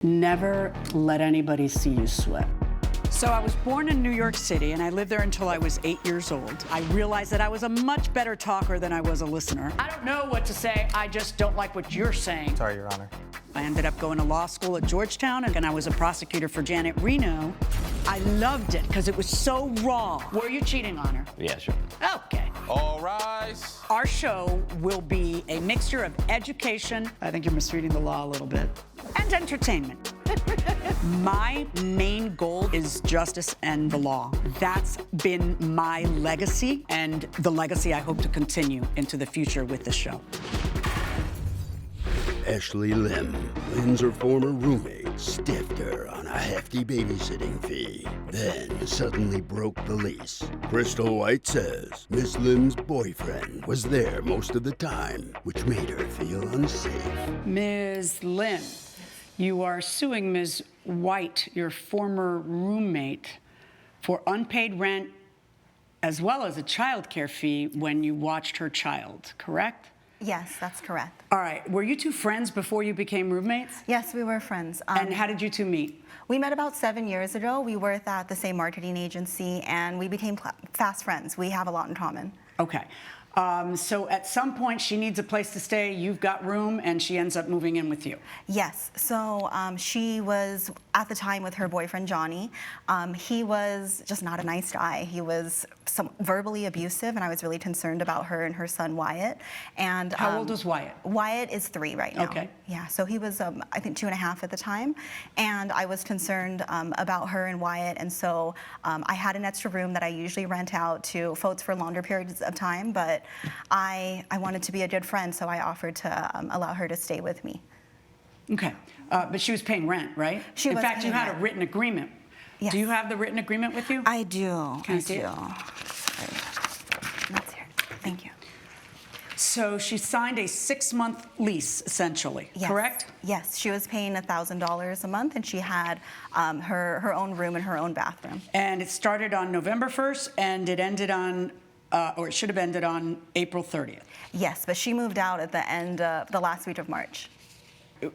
Never let anybody see you sweat. So I was born in New York City, and I lived there until I was 8 years old. I realized that I was a much better talker than I was a listener. I don't know what to say, I just don't like what you're saying. Sorry, Your Honor. I ended up going to law school at Georgetown, and I was a prosecutor for Janet Reno. I loved it because it was so raw. Were you cheating on her? Yeah, sure. Okay. All rise. Our show will be a mixture of education, I think you're misreading the law a little bit, and entertainment. My main goal is justice and the law. That's been my legacy, and the legacy I hope to continue into the future with the show. Ashley Lim, Lynn's her former roommate, stiffed her on a hefty babysitting fee, then suddenly broke the lease. Crystal White says Miss Lim's boyfriend was there most of the time, which made her feel unsafe. Ms. Lim, you are suing Ms. White, your former roommate, for unpaid rent as well as a child care fee when you watched her child, correct? Yes, that's correct. All right, were you two friends before you became roommates? Yes, we were friends. And how did you two meet? We met about 7 years ago. We worked at the same marketing agency, and we became fast friends. We have a lot in common. Okay. So at some point, she needs a place to stay, you've got room, and she ends up moving in with you. Yes. So she was, at the time, with her boyfriend, Johnny. He was just not a nice guy. He was verbally abusive, and I was really concerned about her and her son, Wyatt. And how old is Wyatt? Wyatt is 3 right now. Okay. Yeah, so he was, I think, 2.5 at the time. And I was concerned about her and Wyatt, and so I had an extra room that I usually rent out to folks for longer periods of time, but I wanted to be a good friend, so I offered to allow her to stay with me. Okay, but she was paying rent, right? She was In fact, you paying had a rent. written agreement. Yes. Do you have the written agreement with you? I do. Can I see do. it? Sorry. That's here. Thank you. So she signed a 6-month lease, essentially, Yes. correct? Yes, she was paying $1,000 a month, and she had her own room and her own bathroom. And it started on November 1st, and it ended on, or it should have ended on April 30th. Yes, but she moved out at the end of the last week of March.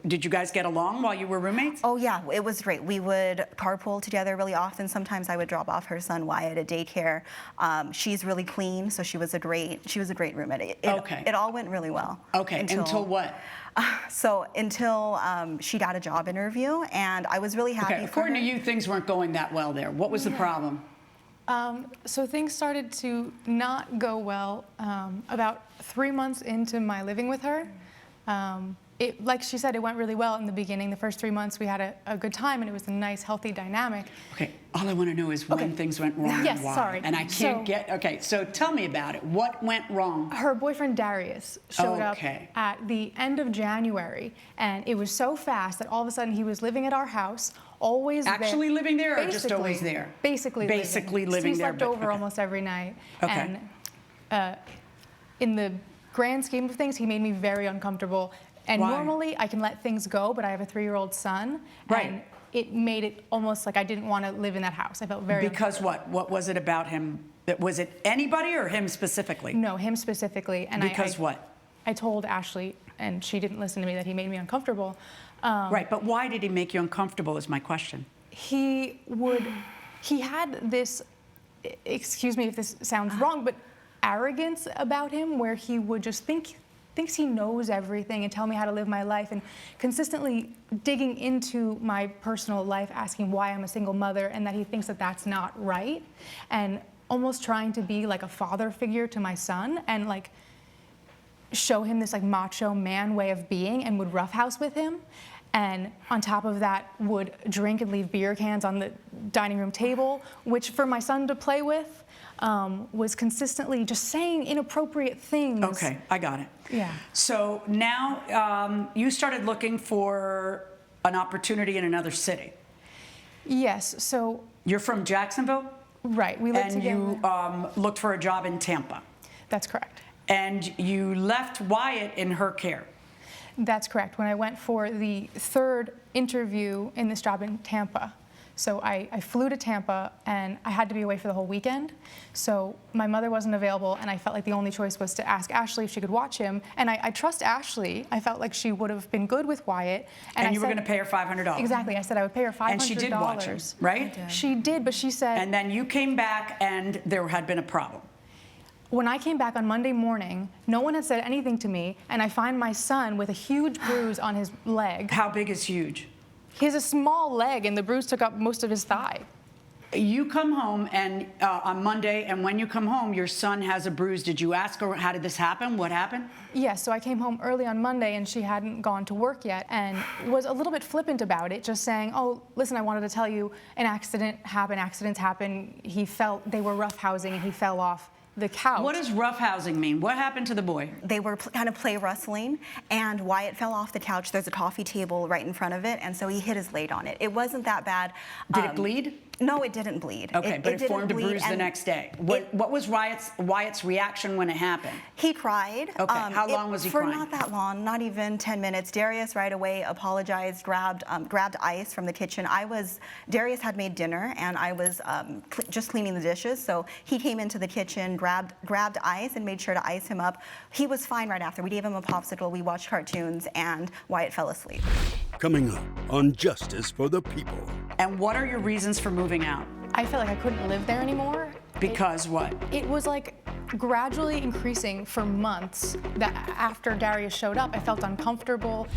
Did you guys get along while you were roommates? Oh yeah, it was great. We would carpool together really often. Sometimes I would drop off her son Wyatt at daycare. She's really clean, so she was a great roommate. Okay. It all went really well. Okay, until what? So until she got a job interview, and I was really happy. Okay, for according her. to you, things weren't going that well there. What was the problem? So things started to not go well about 3 months into my living with her. Like she said, it went really well in the beginning. The first 3 months, we had a good time, and it was a nice, healthy dynamic. Okay, all I want to know is when things went wrong Yes, and why. sorry. And I can't okay, so tell me about it. What went wrong? Her boyfriend, Darius, showed up Okay. at the end of January, and it was so fast that all of a sudden he was living at our house, always Actually there. living there or just always there? Basically living He there. slept but- over okay. almost every night. Okay. And in the grand scheme of things, he made me very uncomfortable. And Why? normally I can let things go, but I have a 3-year-old son. Right. And it made it almost like I didn't want to live in that house. I felt very Because what? What was it about him? Was it anybody or him specifically? No, him specifically. And Because what? I told Ashley, and she didn't listen to me, that he made me uncomfortable. Right, but why did he make you uncomfortable is my question. He had this, excuse me if this sounds wrong, but arrogance about him where he would just thinks he knows everything and tell me how to live my life, and consistently digging into my personal life, asking why I'm a single mother and that he thinks that that's not right, and almost trying to be like a father figure to my son and like show him this like macho man way of being, and would roughhouse with him. And on top of that, would drink and leave beer cans on the dining room table, which for my son to play with was consistently just saying inappropriate things. Okay, I got it. Yeah. So now you started looking for an opportunity in another city. Yes, so. You're from Jacksonville? Right, we lived and together. And you looked for a job in Tampa. That's correct. And you left Wyatt in her care. That's correct. When I went for the 3rd interview in this job in Tampa, So I flew to Tampa, and I had to be away for the whole weekend. So my mother wasn't available, and I felt like the only choice was to ask Ashley if she could watch him. And I trust Ashley. I felt like she would have been good with Wyatt. And you were going to pay her $500. Exactly. I said I would pay her $500. And she did watch him, right? She did, but she said... And then you came back, and there had been a problem. When I came back on Monday morning, no one had said anything to me, and I find my son with a huge bruise on his leg. How big is huge? He has a small leg, and the bruise took up most of his thigh. You come home and on Monday, and when you come home, your son has a bruise. Did you ask her, how did this happen? What happened? Yes, so I came home early on Monday, and she hadn't gone to work yet, and was a little bit flippant about it, just saying, oh, listen, I wanted to tell you an accident happened, accidents happen. They were roughhousing, and he fell off the couch. What does roughhousing mean? What happened to the boy? They were kind of play wrestling, and Wyatt fell off the couch. There's a coffee table right in front of it, and so he hit his leg on it. It wasn't that bad. Did it bleed? No, it didn't bleed. Okay, but it didn't formed a bleed, bruise the next day. What was Wyatt's reaction when it happened? He cried. Okay, how long was he for crying? For not that long, not even 10 minutes. Darius right away apologized, grabbed ice from the kitchen. Darius had made dinner, and I was just cleaning the dishes, so he came into the kitchen, grabbed ice, and made sure to ice him up. He was fine right after. We gave him a popsicle, we watched cartoons, and Wyatt fell asleep. Coming up on Justice for the People. And what are your reasons for moving out? I felt like I couldn't live there anymore. Because what? It was like gradually increasing for months. That after Darius showed up, I felt uncomfortable.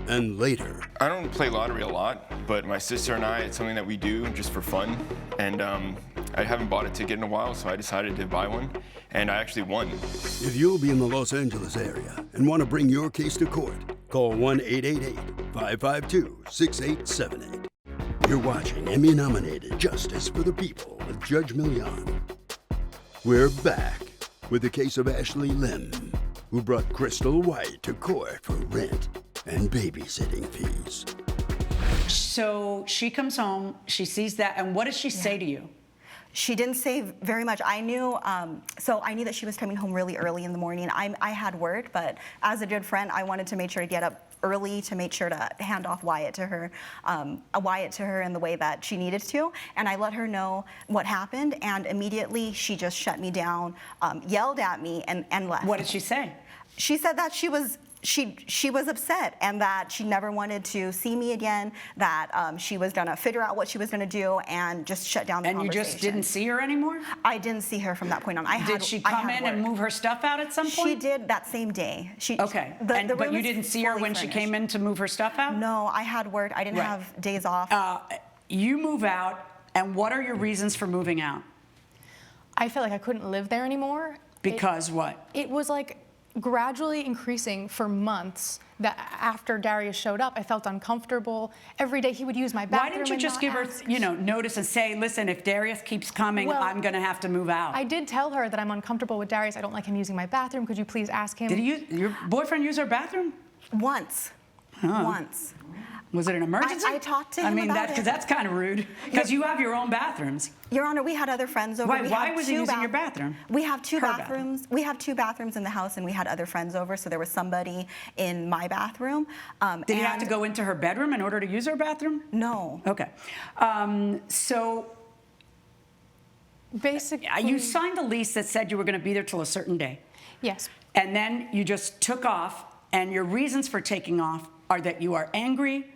And later. I don't play lottery a lot, but my sister and I, it's something that we do just for fun. And I haven't bought a ticket in a while, so I decided to buy one, and I actually won. If you'll be in the Los Angeles area and want to bring your case to court, call 1-888-552-6878. You're watching Emmy-nominated Justice for the People with Judge Milian. We're back with the case of Ashley Lim, who brought Crystal White to court for rent and babysitting fees. So she comes home, she sees that, and what does she say to you? She didn't say very much. I knew that she was coming home really early in the morning. I had work, but as a good friend, I wanted to make sure to get up early to make sure to hand off Wyatt to her in the way that she needed to. And I let her know what happened, and immediately she just shut me down, yelled at me, and left. What did she say? She said that she was upset, and that she never wanted to see me again, that she was gonna figure out what she was gonna do and just shut down the conversation. And you just didn't see her anymore? I didn't see her from that point on. Did she come in and move her stuff out at some point? She did that same day. Okay, but you didn't see her when she came in to move her stuff out? No, I had work. I didn't have days off. You move out, and what are your reasons for moving out? I felt like I couldn't live there anymore. Because what? It was like gradually increasing for months. That after Darius showed up, I felt uncomfortable. Every day he would use my bathroom. Why didn't you just give her, notice and say, listen, if Darius keeps coming, I'm going to have to move out? I did tell her that I'm uncomfortable with Darius. I don't like him using my bathroom. Could you please ask him? Did your boyfriend use our bathroom? Once. Huh. Once. Was it an emergency? I talked to him about it. Because that's kind of rude. Because you have your own bathrooms. Your Honor, we had other friends over. Why was he using your bathroom? We have two bathrooms. We have two bathrooms in the house, and we had other friends over, so there was somebody in my bathroom. Did he have to go into her bedroom in order to use her bathroom? No. Okay. So basically, you signed a lease that said you were going to be there till a certain day. Yes. And then you just took off, and your reasons for taking off are that you are angry.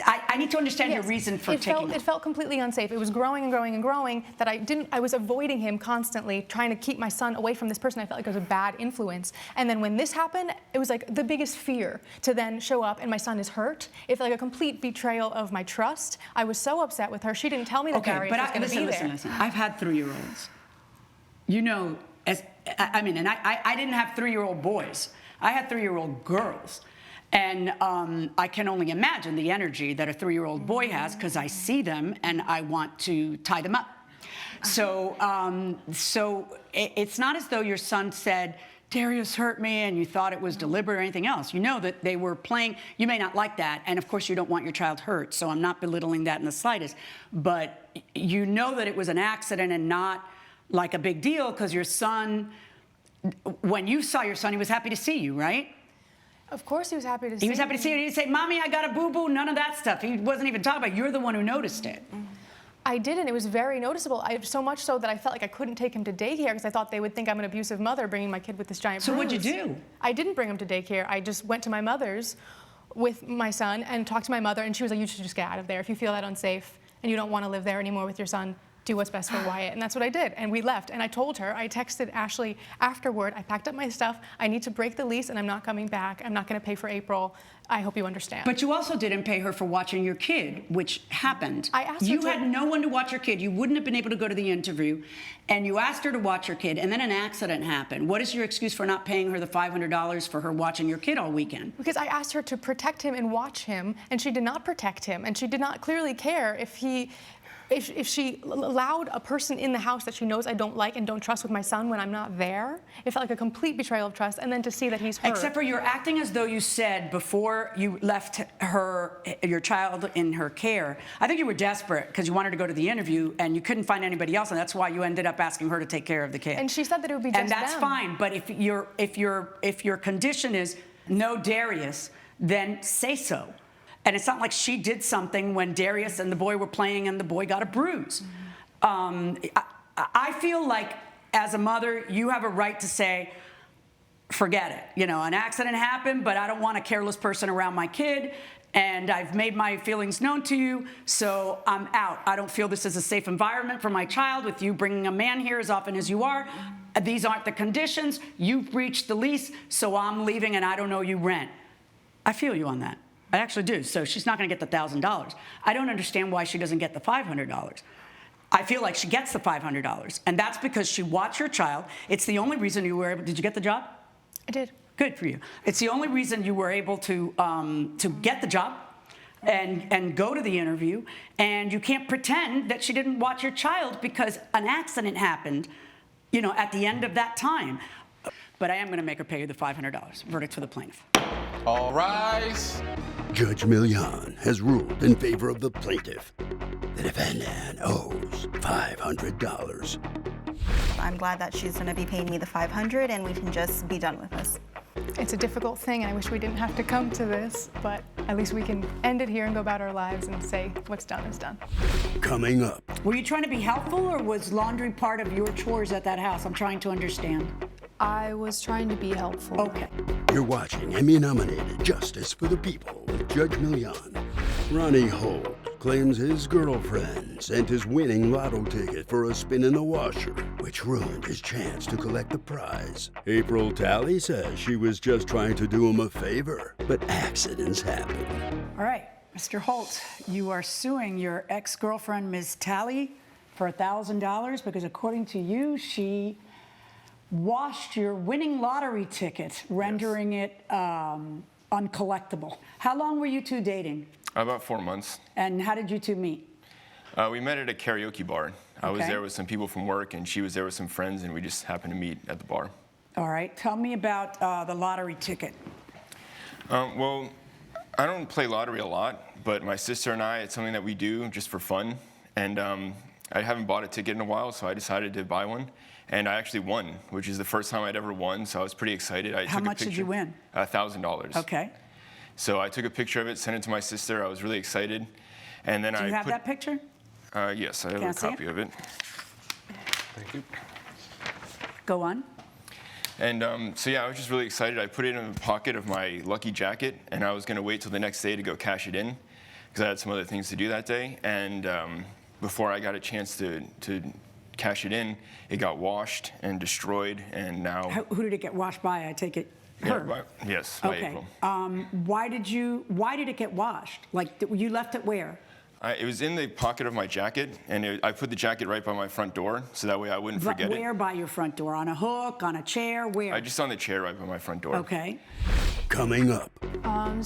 I need to understand your reason for taking off. It felt completely unsafe. It was growing and growing and growing that I was avoiding him constantly, trying to keep my son away from this person. I felt like it was a bad influence. And then when this happened, it was like the biggest fear to then show up and my son is hurt. It felt like a complete betrayal of my trust. I was so upset with her. She didn't tell me that Darius was going to be there. Listen. I've had 3-year-olds. You know, and I didn't have 3-year-old boys. I had 3-year-old girls. And I can only imagine the energy that a 3-year-old boy has, because I see them and I want to tie them up. So it's not as though your son said, Darius hurt me, and you thought it was deliberate or anything else. You know that they were playing. You may not like that, and of course you don't want your child hurt, so I'm not belittling that in the slightest. But you know that it was an accident and not like a big deal, because your son, when you saw your son, he was happy to see you, right? Of course he was happy to see He was happy to see it. He didn't say, Mommy, I got a boo-boo, none of that stuff. He wasn't even talking about it. You're the one who noticed it. I didn't. It was very noticeable. So much so that I felt like I couldn't take him to daycare because I thought they would think I'm an abusive mother bringing my kid with this giant So bruise. what'd you do? I didn't bring him to daycare. I just went to my mother's with my son and talked to my mother, and she was like, you should just get out of there. If you feel that unsafe and you don't want to live there anymore with your son, do what's best for Wyatt. And that's what I did. And we left. And I told her, I texted Ashley afterward, I packed up my stuff. I need to break the lease and I'm not coming back. I'm not going to pay for April. I hope you understand. But you also didn't pay her for watching your kid, which happened. I asked her You to- had no one to watch your kid. You wouldn't have been able to go to the interview. And you asked her to watch your kid, and then an accident happened. What is your excuse for not paying her the $500 for her watching your kid all weekend? Because I asked her to protect him and watch him, and she did not protect him, and she did not clearly care if she allowed a person in the house that she knows I don't like and don't trust with my son when I'm not there. It felt like a complete betrayal of trust, and then to see that he's hurt. Except for you're acting as though you said before you left your child in her care. I think you were desperate because you wanted to go to the interview and you couldn't find anybody else, and that's why you ended up asking her to take care of the kid. And she said that it would be just And that's them. fine, but if your condition is no Darius, then say so. And it's not like she did something when Darius and the boy were playing and the boy got a bruise. I feel like as a mother, you have a right to say, forget it. You know, an accident happened, but I don't want a careless person around my kid. And I've made my feelings known to you, so I'm out. I don't feel this is a safe environment for my child with you bringing a man here as often as you are. These aren't the conditions. You've breached the lease, so I'm leaving and I don't owe you rent. I feel you on that. I actually do. So she's not going to get the $1,000. I don't understand why she doesn't get the $500. I feel like she gets the $500, and that's because she watched your child. It's the only reason you were able. Did you get the job? I did. Good for you. It's the only reason you were able to get the job and go to the interview. And you can't pretend that she didn't watch your child because an accident happened, you know, at the end of that time. But I am going to make her pay you the $500. Verdict for the plaintiff. All rise. Judge Milian has ruled in favor of the plaintiff. The defendant owes $500. I'm glad that she's going to be paying me the $500 and we can just be done with this. It's a difficult thing, and I wish we didn't have to come to this, but at least we can end it here and go about our lives and say what's done is done. Coming up, Were you trying to be helpful, or was laundry part of your chores at that house? I'm trying to understand. I was trying to be helpful. Okay. you're watching Emmy-nominated Justice for the People with Judge Milian. Ronnie Holt claims his girlfriend sent his winning lotto ticket for a spin in the washer, which ruined his chance to collect the prize. April Talley says she was just trying to do him a favor, but accidents happen. All right, Mr. Holt, you are suing your ex-girlfriend, Ms. Talley, for $1,000 because according to you, she washed your winning lottery ticket, rendering it uncollectible. How long were you two dating? About 4 months. And how did you two meet? We met at a karaoke bar. I was Okay. there with some people from work, and she was there with some friends, and we just happened to meet at the bar. All right, tell me about the lottery ticket. Well, I don't play lottery a lot, but my sister and I, it's something that we do just for fun. And I haven't bought a ticket in a while, so I decided to buy one. And I actually won, which is the first time I'd ever won, so I was pretty excited. How much did you win? $1,000. Okay. So I took a picture of it, sent it to my sister. I was really excited. And then Do you have that picture? Yes, I have Can I a see copy it? of it. Thank you. Go on. And so yeah, I was just really excited. I put it in the pocket of my lucky jacket, and I was going to wait till the next day to go cash it in, because I had some other things to do that day. And before I got a chance to cash it in, it got washed and destroyed, and now. Who did it get washed by? I take it. Her. Yes, by Okay. April. Why did it get washed? Like, you left it where? It was in the pocket of my jacket, and I put the jacket right by my front door, so that way I wouldn't forget Where by your front door? On a hook? On a chair? Where? it. Just on the chair right by my front door. Okay. Coming up,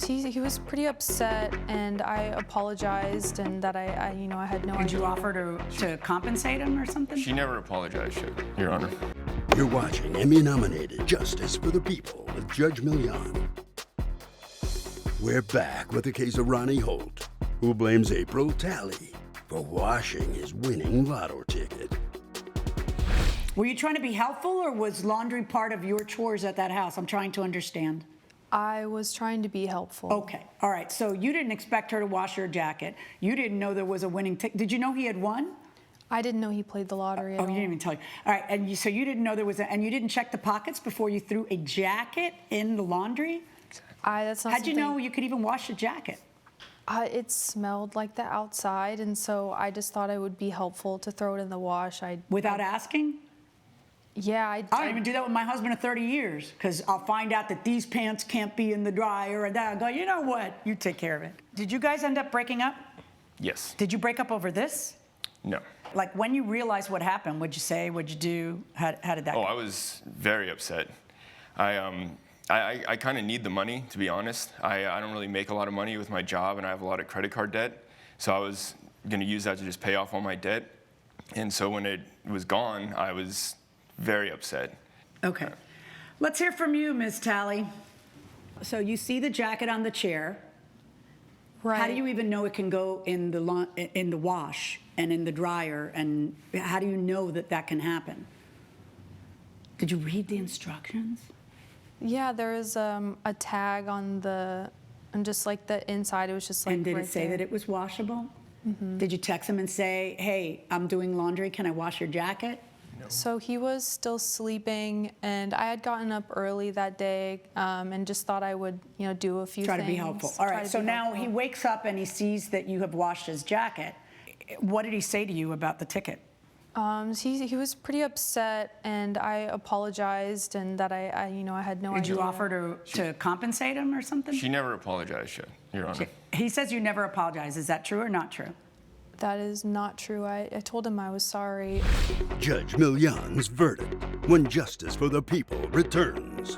He was pretty upset, and I apologized, and that I had no idea. Did you offer to compensate him or something? She never apologized, Your Honor. you're watching Emmy-nominated Justice for the People with Judge Milian. We're back with the case of Ronnie Holt, who blames April Talley for washing his winning lotto ticket. Were you trying to be helpful, or was laundry part of your chores at that house? I'm trying to understand. I was trying to be helpful. Okay, all right. So you didn't expect her to wash your jacket. You didn't know there was a winning ticket. Did you know he had won? I didn't know he played the lottery at Oh, all. you didn't even tell you. All right, and so you didn't know there was and you didn't check the pockets before you threw a jacket in the laundry? That's not How'd you know something- you could even wash a jacket? It smelled like the outside, and so I just thought it would be helpful to throw it in the wash. Without asking? Yeah, I don't even do that with my husband of 30 years because I'll find out that these pants can't be in the dryer and that. I'll go, you know what? You take care of it. Did you guys end up breaking up? Yes. Did you break up over this? No. Like when you realized what happened, what'd you say? What'd you do? How did that Oh, go? I was very upset. I kind of need the money, to be honest. I don't really make a lot of money with my job, and I have a lot of credit card debt. So I was going to use that to just pay off all my debt. And so when it was gone, I was very upset. Okay. Let's hear from you, Ms. Talley. So you see the jacket on the chair. right. How do you even know it can go in the wash and in the dryer? And how do you know that that can happen? Did you read the instructions? Yeah, there is a tag on and just like the inside, it was just like And did right it say there. that it was washable? Did you text him and say, hey, I'm doing laundry, can I wash your jacket? So he was still sleeping, and I had gotten up early that day, and just thought I would, do a few Try things. to be helpful. All try right, to so be now helpful. he wakes up and he sees that you have washed his jacket. What did he say to you about the ticket? He was pretty upset, and I apologized, and that I had no Did idea. you offer to compensate him or something? She never apologized, Your Honor. He says you never apologize. Is that true or not true? That is not true. I told him I was sorry. Judge Milian's verdict when justice for the people returns.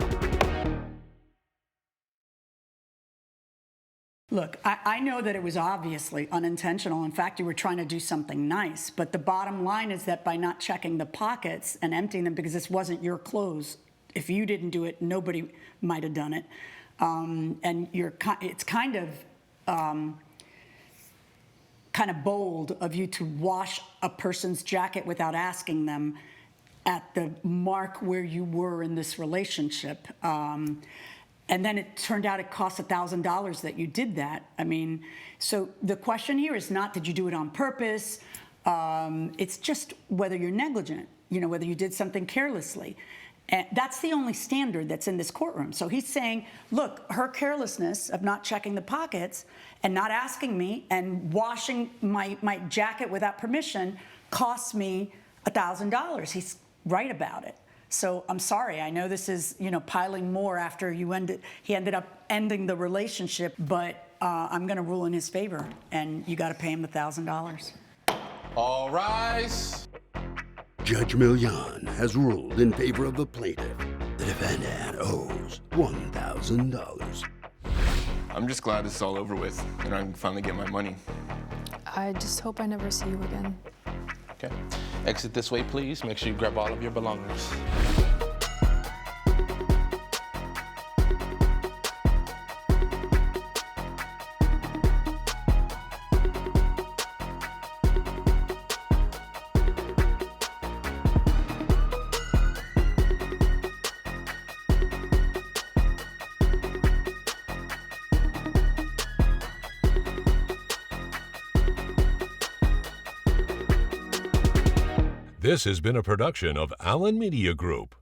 Look, I know that it was obviously unintentional. In fact, you were trying to do something nice. But the bottom line is that by not checking the pockets and emptying them, because this wasn't your clothes, if you didn't do it, nobody might have done it. And it's kind of bold of you to wash a person's jacket without asking them at the mark where you were in this relationship. And then it turned out it cost $1,000 that you did that. I mean, so the question here is not did you do it on purpose. It's just whether you're negligent, whether you did something carelessly. And that's the only standard that's in this courtroom. So he's saying, look, her carelessness of not checking the pockets and not asking me and washing my jacket without permission cost me $1,000. He's right about it. So I'm sorry. I know this is, piling more after he ended up ending the relationship, but I'm going to rule in his favor, and you got to pay him the $1,000. All rise. Judge Milian has ruled in favor of the plaintiff. The defendant owes $1,000. I'm just glad this is all over with, and I can finally get my money. I just hope I never see you again. Okay. Exit this way, please. Make sure you grab all of your belongings. This has been a production of Allen Media Group.